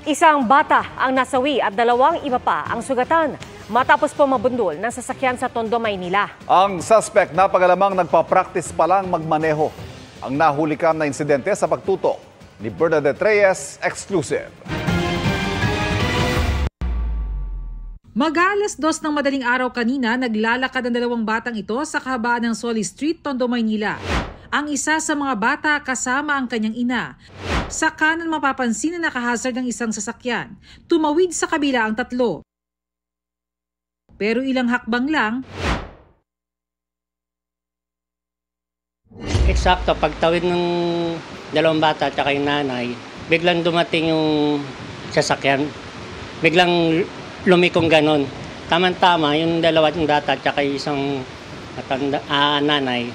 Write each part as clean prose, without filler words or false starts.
Isang bata ang nasawi at 2 iba pa ang sugatan matapos po mabundol ng sasakyan sa Tondo, Maynila. Ang suspect napagalamang nagpa-practice pa lang magmaneho. Ang nahulikam na insidente sa pagtutok ni Bernadette Reyes, exclusive. Mag-alas 2 ng madaling araw kanina, naglalakad ang 2 batang ito sa kahabaan ng Solis Street, Tondo, Maynila. Ang isa sa mga bata kasama ang kanyang ina. Sa kanan mapapansin na nakahazard ng isang sasakyan. Tumawid sa kabila ang 3. Pero ilang hakbang lang, eksakto, pagtawid ng 2 bata at yung nanay, biglang dumating yung sasakyan. Biglang lumikong ganon. Tama-tama, yung 2 bata at yung isang nanay,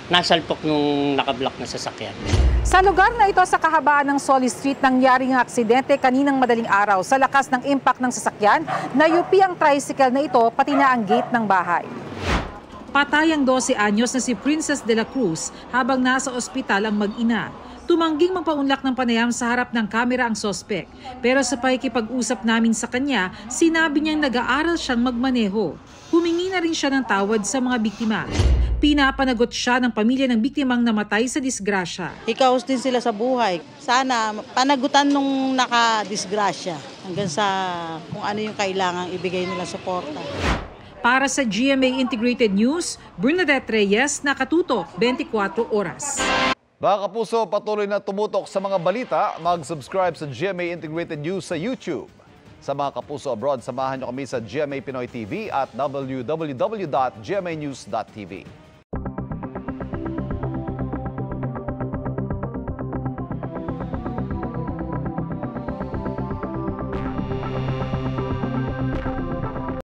nasalpok nung nakablock na sasakyan. sa lugar na ito sa kahabaan ng Solis Street, nangyaring aksidente kaninang madaling araw. Sa lakas ng impact ng sasakyan, nayupi ang tricycle na ito pati na ang gate ng bahay. Patay ang 12 anyos na si Princess de la Cruz habang nasa ospital ang mag-ina. Tumangging magpaunlak ng panayam sa harap ng kamera ang sospek. Pero sa pakikipag-usap namin sa kanya, sinabi niyang nag-aaral siyang magmaneho. Humingi na rin siya ng tawad sa mga biktima. Pinapanagot siya ng pamilya ng biktimang namatay sa disgrasya. Ikaos din sila sa buhay. Sana panagutan nung nakadisgrasya hanggang sa kung ano yung kailangang ibigay nila suporta. Para sa GMA Integrated News, Bernadette Reyes, nakatutok 24 oras. Mga kapuso, patuloy na tumutok sa mga balita. Mag-subscribe sa GMA Integrated News sa YouTube. Sa mga kapuso abroad, samahan niyo kami sa GMA Pinoy TV at www.gmanews.tv.